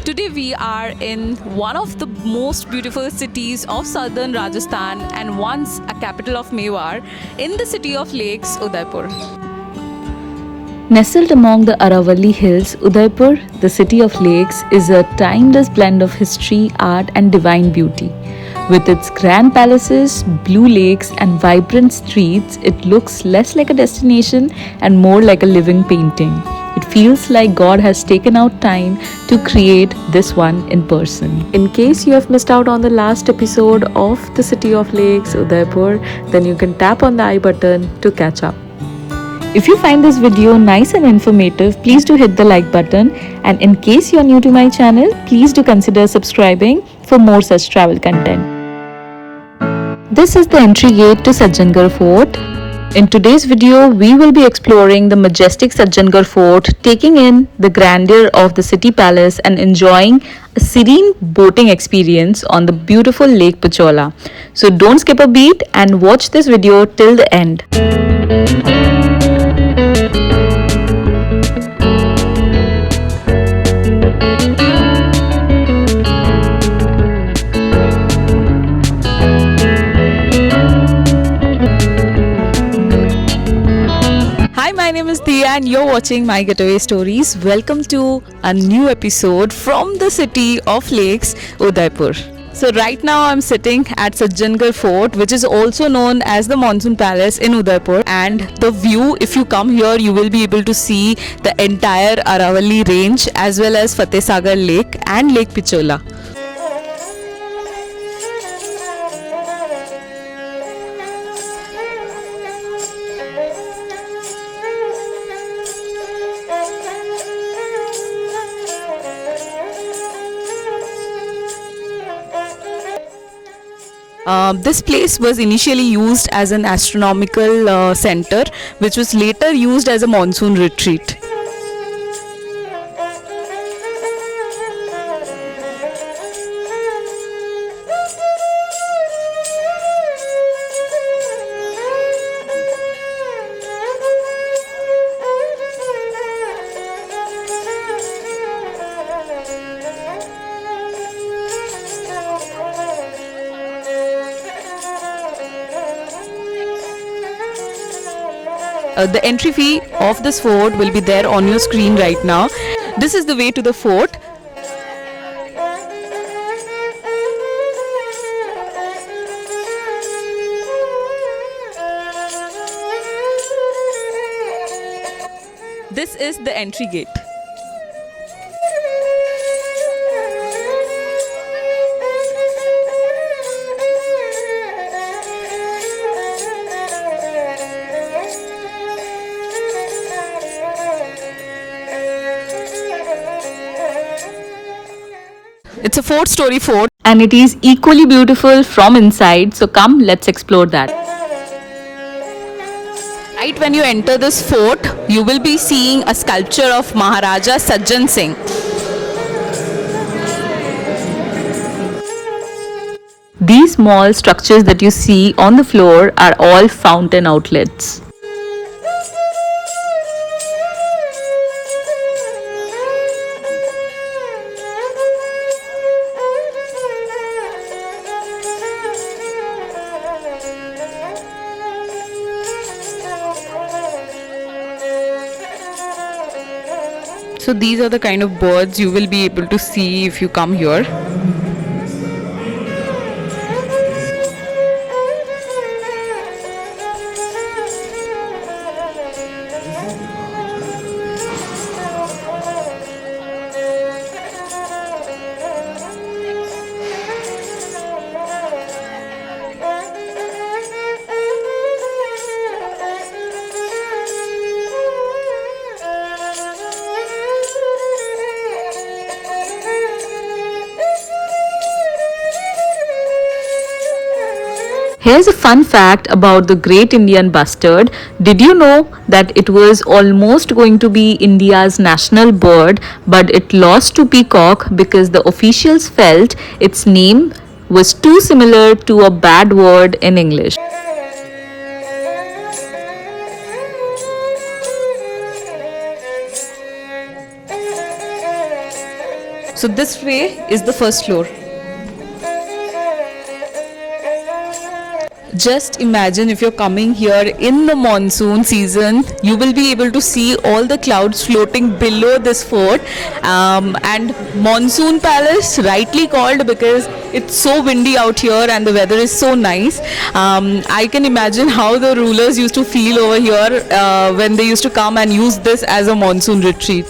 Today we are in one of the most beautiful cities of southern Rajasthan and once a capital of Mewar in the city of Lakes, Udaipur. Nestled among the Aravalli Hills, Udaipur, the city of lakes, is a timeless blend of history, art, and divine beauty. With its grand palaces, blue lakes, and vibrant streets, it looks less like a destination and more like a living painting. It feels like God has taken out time to create this one in person. In case you have missed out on the last episode of the City of Lakes, Udaipur, then you can tap on the I button to catch up. If you find this video nice and informative, please do hit the like button, and in case you are new to my channel, please do consider subscribing for more such travel content. This is the entry gate to Sajjangarh Fort. In today's video, we will be exploring the majestic Sajjangarh Fort, taking in the grandeur of the city palace and enjoying a serene boating experience on the beautiful Lake Pichola. So don't skip a beat and watch this video till the end. Hi, my name is Dia and you're watching My Getaway Stories. Welcome to a new episode from the city of Lakes, Udaipur. So right now I'm sitting at Sajjangarh Fort, which is also known as the Monsoon Palace in Udaipur, and the view, if you come here, you will be able to see the entire Aravalli range as well as Fateh Sagar Lake and Lake Pichola. This place was initially used as an astronomical center, which was later used as a monsoon retreat. The entry fee of this fort will be there on your screen right now. This is the way to the fort. This is the entry gate. It's a 4-story fort And it is equally beautiful from inside, so come, let's explore that. Right when you enter this fort, you will be seeing a sculpture of Maharaja Sajjan Singh. These small structures that you see on the floor are all fountain outlets. So these are the kind of birds you will be able to see if you come here. Here's a fun fact about the Great Indian Bustard. Did you know that it was almost going to be India's national bird, but it lost to peacock because the officials felt its name was too similar to a bad word in English. So this way is the first floor. Just imagine if you're coming here in the monsoon season, you will be able to see all the clouds floating below this fort. And Monsoon Palace, rightly called because it's so windy out here and the weather is so nice. I can imagine how the rulers used to feel over here when they used to come and use this as a monsoon retreat.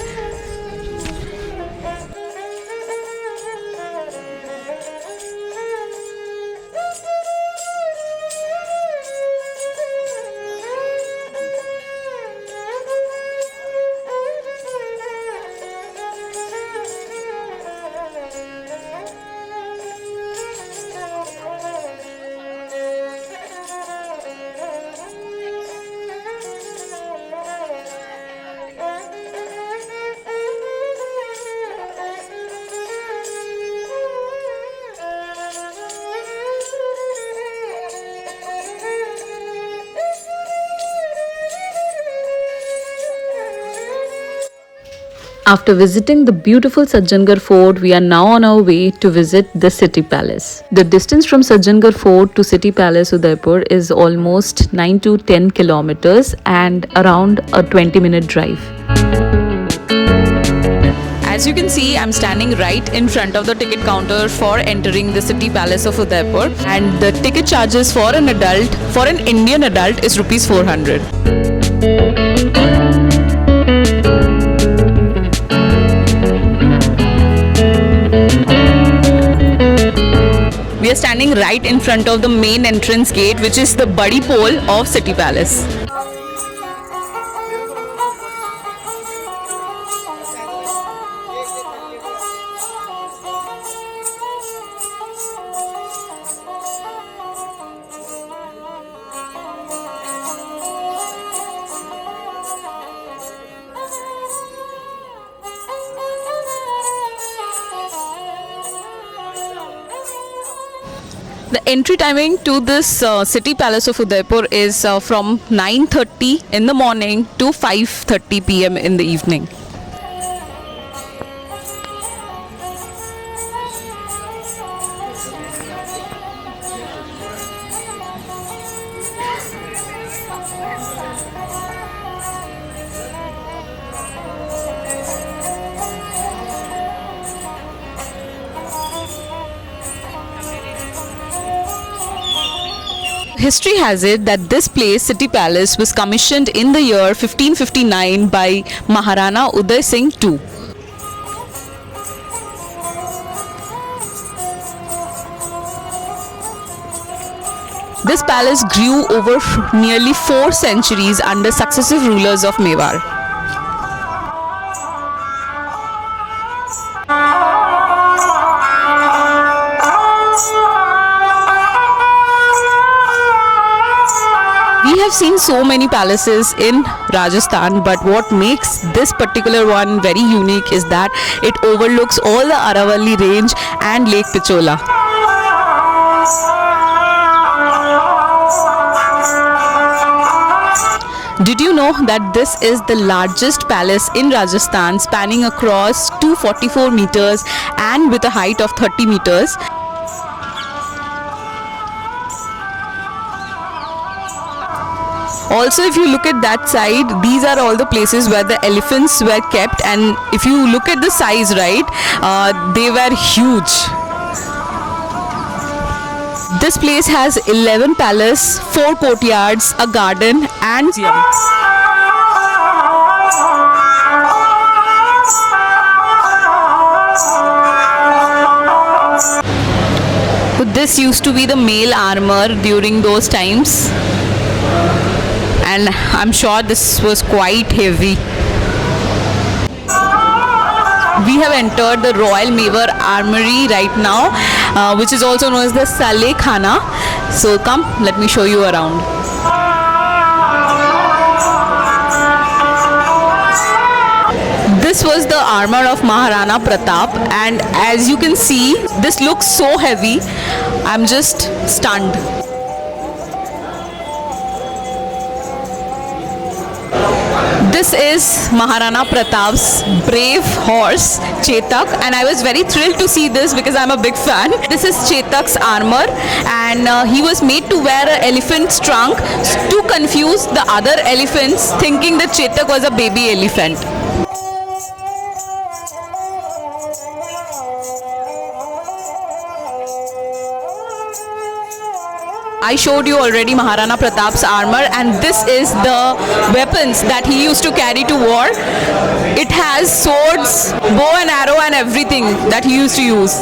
After visiting the beautiful Sajjangarh Fort, we are now on our way to visit the City Palace. The distance from Sajjangarh Fort to City Palace Udaipur is almost 9 to 10 kilometers and around a 20-minute drive. As you can see, I'm standing right in front of the ticket counter for entering the City Palace of Udaipur, and the ticket charges for an adult, for an Indian adult, is rupees 400. We are standing right in front of the main entrance gate, which is the Badi Pole of City Palace. The entry timing to this City Palace of Udaipur is from 9:30 in the morning to 5:30 p.m. in the evening. History has it that this place, City Palace, was commissioned in the year 1559 by Maharana Uday Singh II. This palace grew over nearly 4 centuries under successive rulers of Mewar. We have seen so many palaces in Rajasthan, but what makes this particular one very unique is that it overlooks all the Aravalli range and Lake Pichola. Did you know that this is the largest palace in Rajasthan, spanning across 244 meters and with a height of 30 meters? Also, if you look at that side, these are all the places where the elephants were kept, and if you look at the size, right, they were huge. This place has 11 palaces, 4 courtyards, a garden and museum. So this used to be the male armor during those times, and I'm sure this was quite heavy. We have entered the Royal Mewar Armory right now, which is also known as the Saleh Khana. So come, let me show you around. This was the armor of Maharana Pratap, and as you can see, this looks so heavy. I'm just stunned. This is Maharana Pratap's brave horse Chetak, and I was very thrilled to see this because I'm a big fan. This is Chetak's armor, and he was made to wear an elephant's trunk to confuse the other elephants, thinking that Chetak was a baby elephant. I showed you already Maharana Pratap's armor, and this is the weapons that he used to carry to war. It has swords, bow and arrow and everything that he used to use.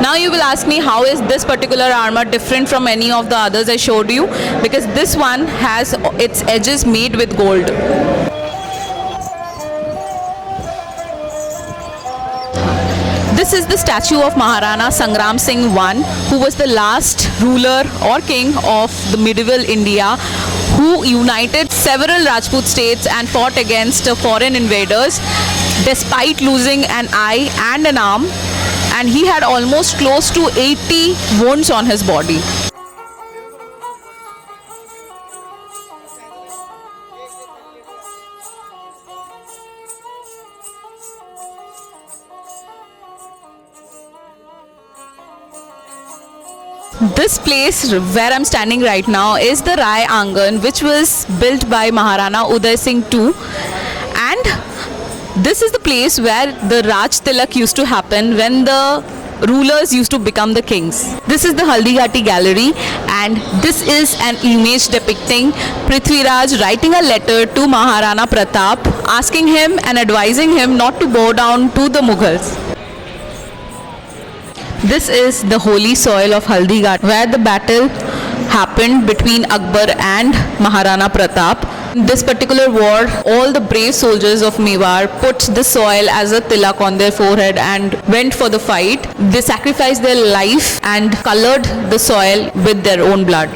Now you will ask me, how is this particular armor different from any of the others I showed you? Because this one has its edges made with gold. This is the statue of Maharana Sangram Singh I, who was the last ruler or king of the medieval India, who united several Rajput states and fought against foreign invaders despite losing an eye and an arm, and he had almost close to 80 wounds on his body. This place where I'm standing right now is the Rai Angan, which was built by Maharana Uday Singh II, and this is the place where the Raj Tilak used to happen when the rulers used to become the kings. This is the Haldighati gallery, and this is an image depicting Prithviraj writing a letter to Maharana Pratap, asking him and advising him not to bow down to the Mughals. This is the holy soil of Haldighat, where the battle happened between Akbar and Maharana Pratap. In this particular war, all the brave soldiers of Mewar put the soil as a tilak on their forehead and went for the fight. They sacrificed their life and colored the soil with their own blood.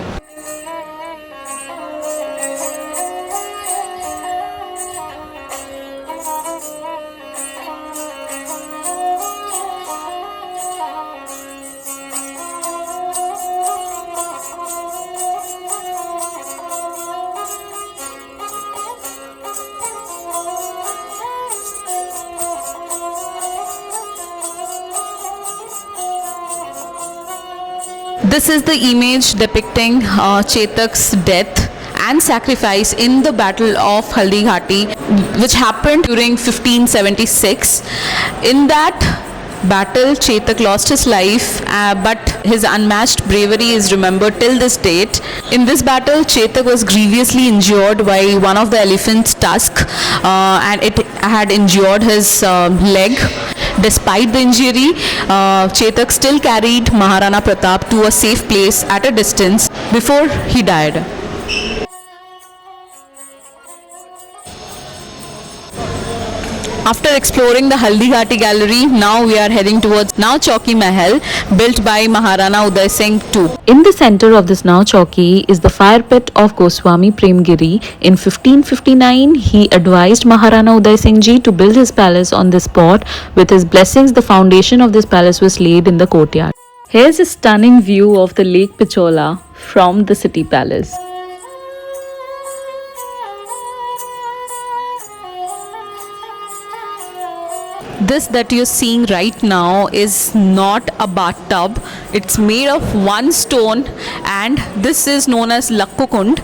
This is the image depicting Chetak's death and sacrifice in the Battle of Haldighati, which happened during 1576. In that battle, Chetak lost his life, but his unmatched bravery is remembered till this date. In this battle, Chetak was grievously injured by one of the elephant's tusk, and it had injured his leg. Despite the injury, Chetak still carried Maharana Pratap to a safe place at a distance before he died. After exploring the Haldighati gallery, now we are heading towards Nau Chowki Mahal, built by Maharana Uday Singh II. In the center of this Nau Chowki is the fire pit of Goswami Premgiri. In 1559, he advised Maharana Uday Singh Ji to build his palace on this spot. With his blessings, the foundation of this palace was laid in the courtyard. Here's a stunning view of the Lake Pichola from the city palace. This that you're seeing right now is not a bathtub. It's made of one stone, and this is known as Lakkukund.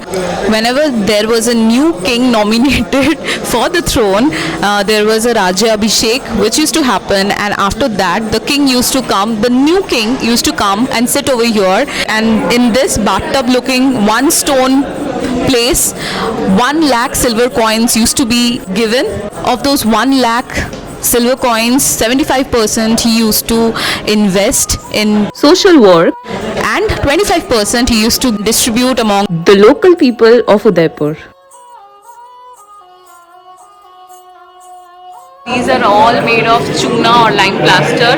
Whenever there was a new king nominated for the throne, there was a Raja Abhishek which used to happen, and after that the king used to come, the new king used to come and sit over here, and in this bathtub looking one stone place, 1 lakh silver coins used to be given. Of those 1 lakh silver coins, 75% he used to invest in Social work, and 25% he used to distribute among. the local people of Udaipur. These are all made of chuna or lime plaster.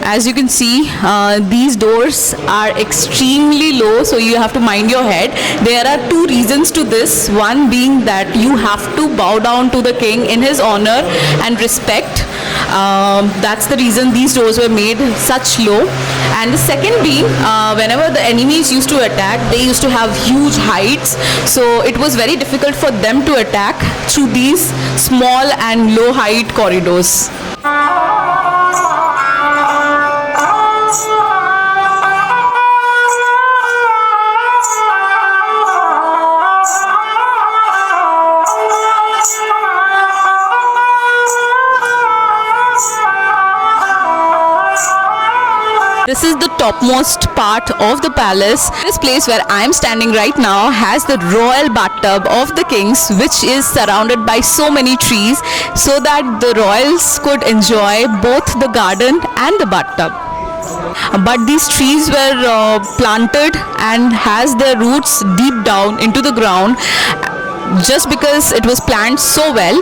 As you can see, these doors are extremely low, so you have to mind your head. There are two reasons to this. One being that you have to bow down to the king in his honor and respect. That's the reason these doors were made such low. And the second being, whenever the enemies used to attack, they used to have huge heights, so it was very difficult for them to attack through these small and low height corridors. This is the topmost part of the palace. This place where I am standing right now has the royal bathtub of the kings, which is surrounded by so many trees so that the royals could enjoy both the garden and the bathtub. But these trees were planted and has their roots deep down into the ground just because it was planted so well.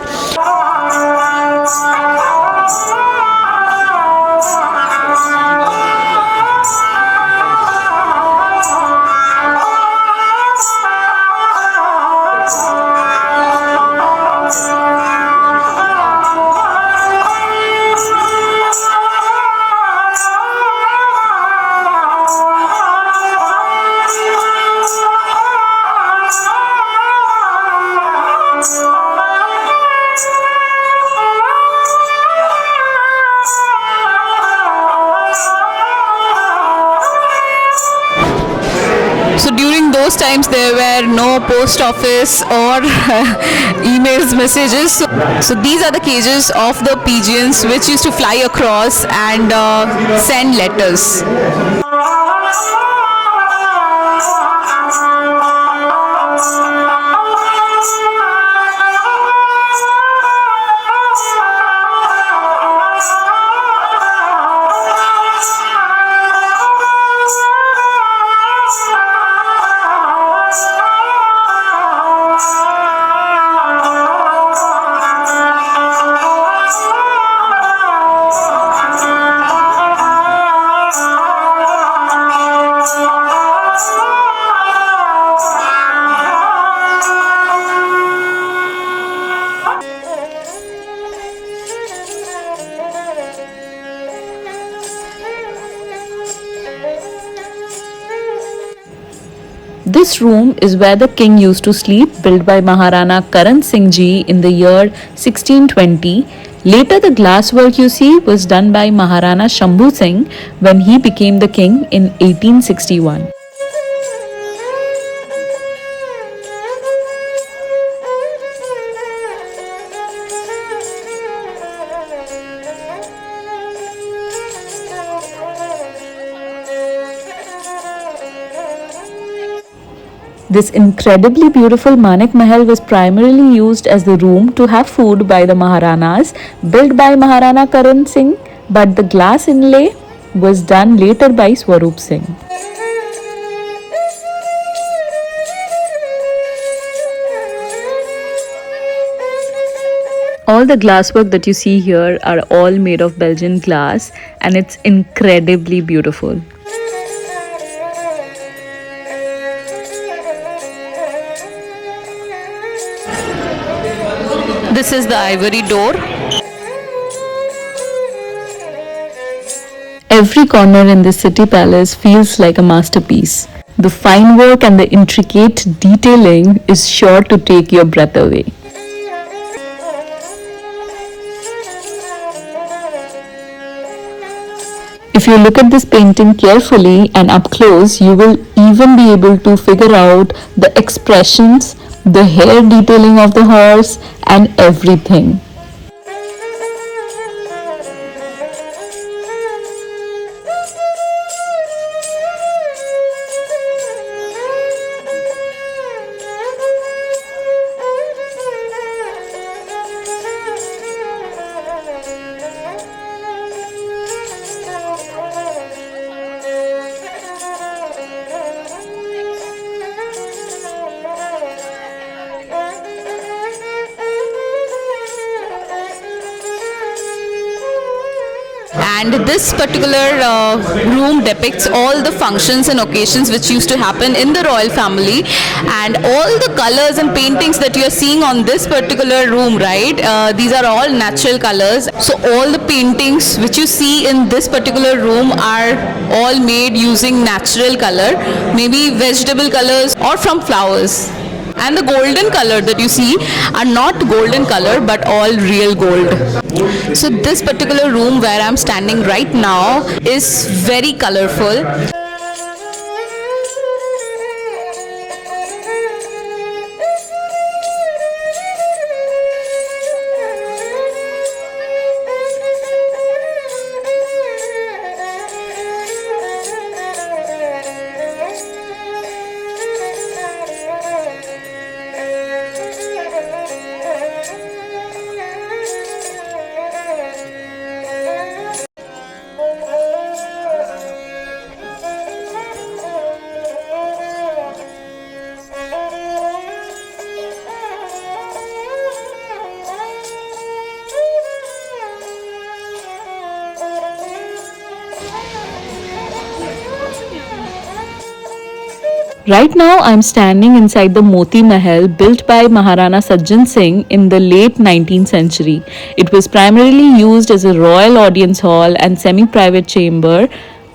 So during those times there were no post office or emails messages. So these are the cages of the pigeons which used to fly across and send letters. This room is where the king used to sleep, built by Maharana Karan Singh Ji in the year 1620. Later, the glass work you see was done by Maharana Shambhu Singh when he became the king in 1861. This incredibly beautiful Manik Mahal was primarily used as the room to have food by the Maharanas, built by Maharana Karan Singh, but the glass inlay was done later by Swaroop Singh. All the glasswork that you see here are all made of Belgian glass, and it's incredibly beautiful. This is the ivory door. Every corner in this city palace feels like a masterpiece. The fine work and the intricate detailing is sure to take your breath away. If you look at this painting carefully and up close, you will even be able to figure out the expressions, the hair detailing of the horse, and everything. And this particular room depicts all the functions and occasions which used to happen in the royal family, and all the colors and paintings that you are seeing on this particular room, right, these are all natural colors. So all the paintings which you see in this particular room are all made using natural color, maybe vegetable colors or from flowers. And the golden color that you see are not golden color but all real gold. So this particular room where I'm standing right now is very colorful. Right now, I'm standing inside the Moti Mahal built by Maharana Sajjan Singh in the late 19th century. It was primarily used as a royal audience hall and semi-private chamber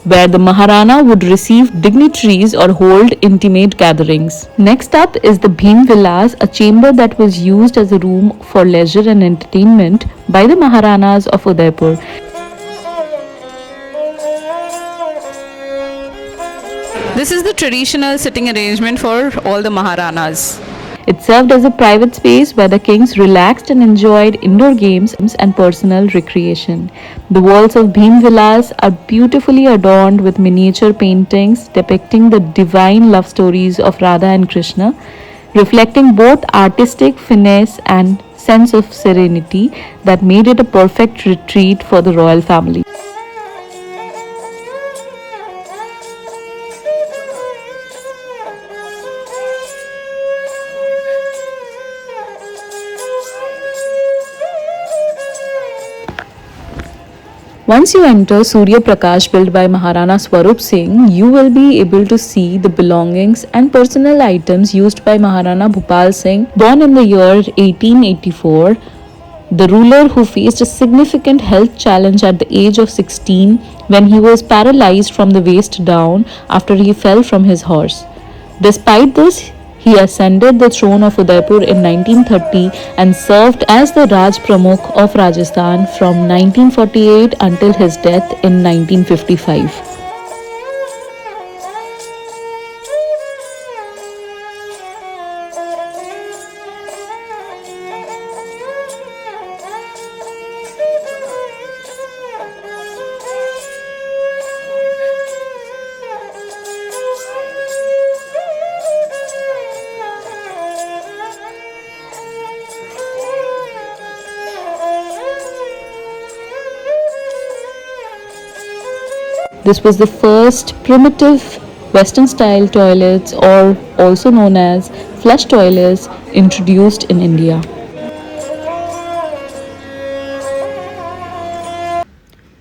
where the Maharana would receive dignitaries or hold intimate gatherings. Next up is the Bhim Vilas, a chamber that was used as a room for leisure and entertainment by the Maharanas of Udaipur. This is the traditional sitting arrangement for all the Maharanas. It served as a private space where the kings relaxed and enjoyed indoor games and personal recreation. The walls of Bhim Vilas are beautifully adorned with miniature paintings depicting the divine love stories of Radha and Krishna, reflecting both artistic finesse and sense of serenity that made it a perfect retreat for the royal family. Once you enter Surya Prakash built by Maharana Swarup Singh, you will be able to see the belongings and personal items used by Maharana Bhupal Singh, born in the year 1884, the ruler who faced a significant health challenge at the age of 16 when he was paralyzed from the waist down after he fell from his horse. Despite this, he ascended the throne of Udaipur in 1930 and served as the Raj Pramukh of Rajasthan from 1948 until his death in 1955. This was the first primitive Western style toilets, or also known as flush toilets, introduced in India.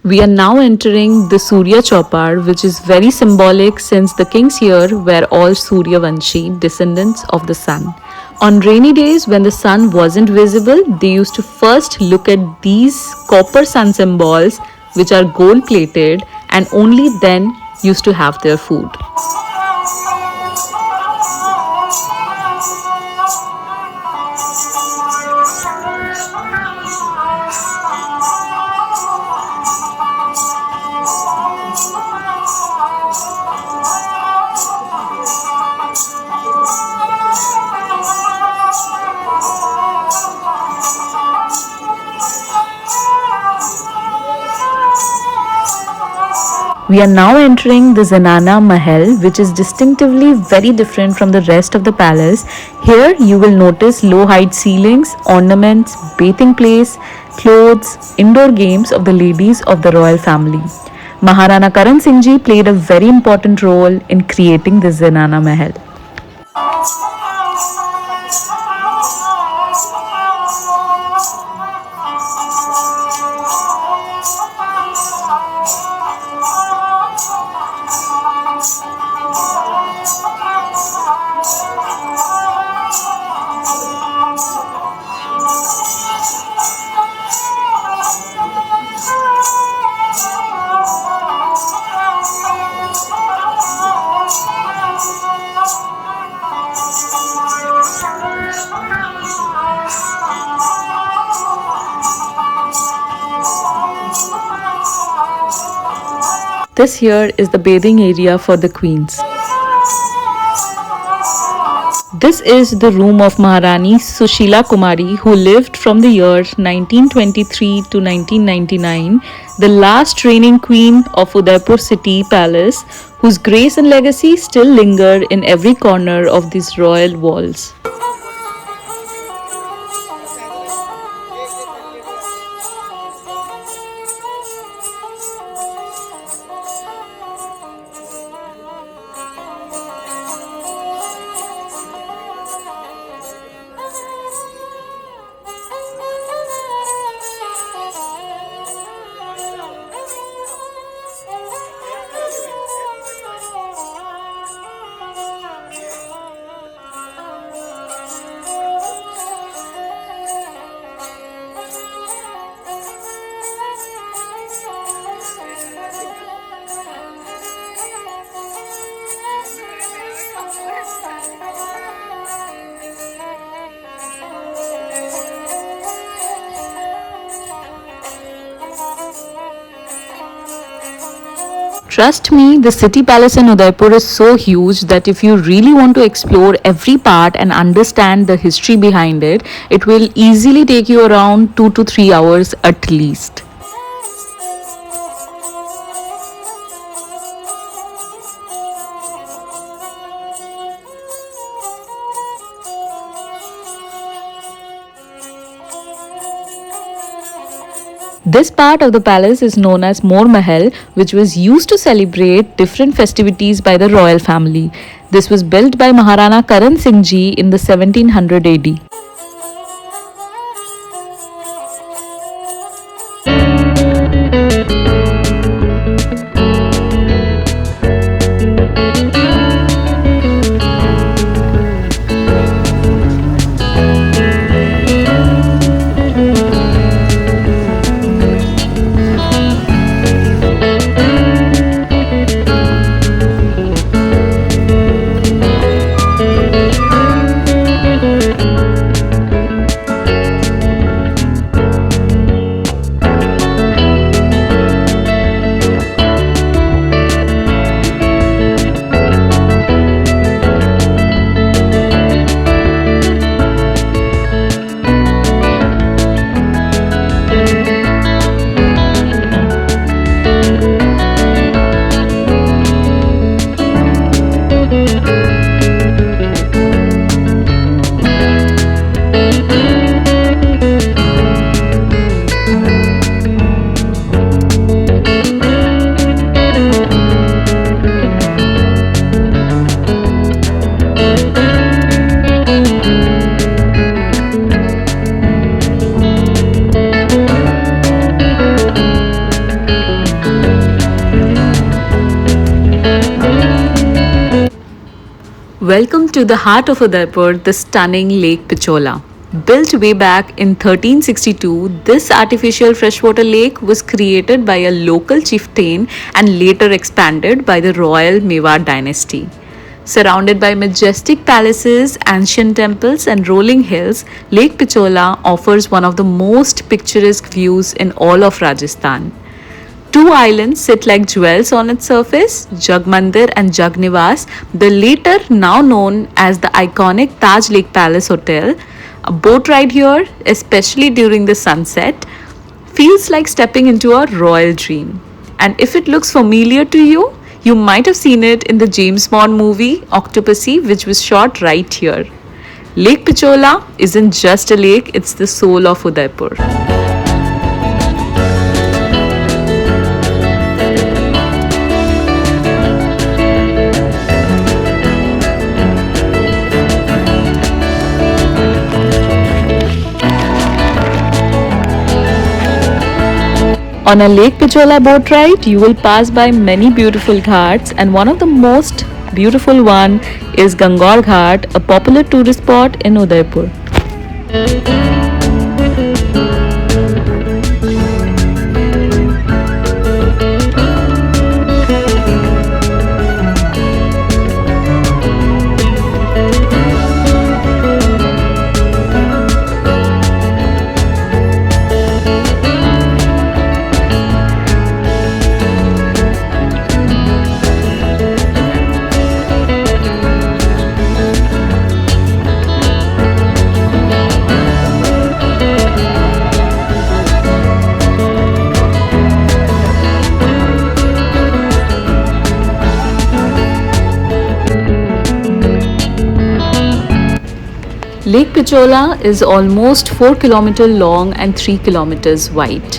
We are now entering the Surya Chaupad, which is very symbolic since the kings here were all Suryavanshi, descendants of the sun. On rainy days when the sun wasn't visible, they used to first look at these copper sun symbols, which are gold plated, and only then used to have their food. We are now entering the Zanana Mahal, which is distinctively very different from the rest of the palace. Here you will notice low height ceilings, ornaments, bathing place, clothes, indoor games of the ladies of the royal family. Maharana Karan Singh Ji played a very important role in creating this Zanana Mahal. This here is the bathing area for the queens. This is the room of Maharani Sushila Kumari, who lived from the year 1923 to 1999, the last reigning queen of Udaipur city palace, whose grace and legacy still linger in every corner of these royal walls. Trust me, the city palace in Udaipur is so huge that if you really want to explore every part and understand the history behind it, it will easily take you around 2 to 3 hours at least. This part of the palace is known as More Mahal, which was used to celebrate different festivities by the royal family. This was built by Maharana Karan Singh Ji in the 1700 AD. Welcome to the heart of Udaipur, the stunning Lake Pichola. Built way back in 1362, this artificial freshwater lake was created by a local chieftain and later expanded by the royal Mewar dynasty. Surrounded by majestic palaces, ancient temples, and rolling hills, Lake Pichola offers one of the most picturesque views in all of Rajasthan. Two islands sit like jewels on its surface, Jagmandir and Jagnivas, the latter now known as the iconic Taj Lake Palace Hotel. A boat ride here, especially during the sunset, feels like stepping into a royal dream. And if it looks familiar to you, you might have seen it in the James Bond movie Octopussy, which was shot right here. Lake Pichola isn't just a lake, it's the soul of Udaipur. On a Lake Pichola boat ride, you will pass by many beautiful ghats, and one of the most beautiful one is Gangaur Ghat, a popular tourist spot in Udaipur. Lake Pichola is almost 4 kilometers long and 3 kilometers wide.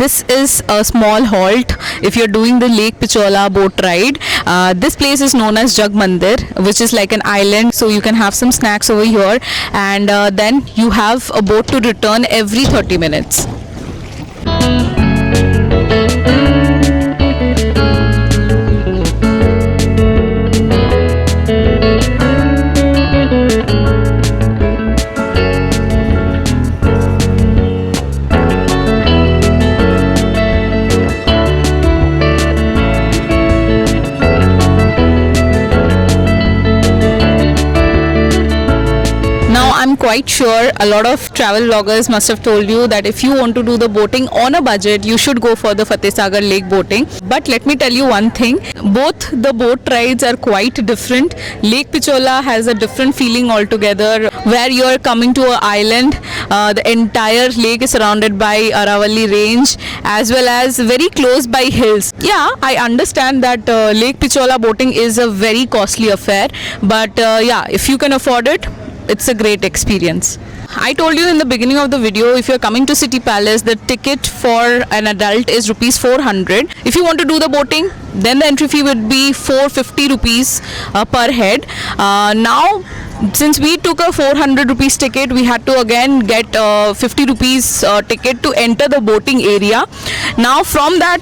This is a small halt if you're doing the Lake Pichola boat ride. This place is known as Jug Mandir, which is like an island, so you can have some snacks over here, and then you have a boat to return every 30 minutes. I'm quite sure a lot of travel vloggers must have told you that if you want to do the boating on a budget, you should go for the Fatehsagar Lake boating. But let me tell you one thing, both the boat rides are quite different. Lake Pichola has a different feeling altogether, where you're coming to an island. The entire lake is surrounded by Aravalli range as well as very close by hills. Yeah, I understand that Lake Pichola boating is a very costly affair, but yeah, if you can afford it, it's a great experience. I told you in the beginning of the video, if you're coming to City Palace, the ticket for an adult is rupees 400. If you want to do the boating, then the entry fee would be 450 rupees per head. Now, since we took a 400 rupees ticket, we had to again get 50 rupees ticket to enter the boating area. Now from that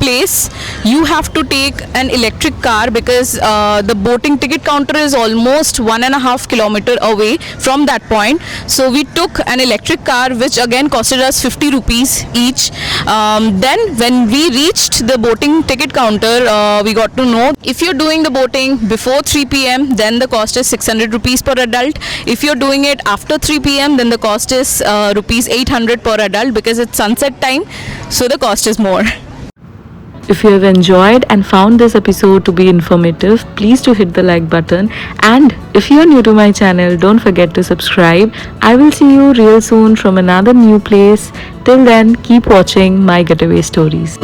place, you have to take an electric car because the boating ticket counter is almost 1.5 kilometers away from that point. So we took an electric car, which again costed us 50 rupees each. Then when we reached the boating ticket counter, we got to know if you're doing the boating before 3 p.m. then the cost is 600 rupees per adult. If you're doing it after 3 p.m. then the cost is rupees 800 per adult, because it's sunset time, so the cost is more. If you have enjoyed and found this episode to be informative, please do hit the like button, and if you are new to my channel, don't forget to subscribe. I will see you real soon from another new place. Till then, keep watching my getaway stories.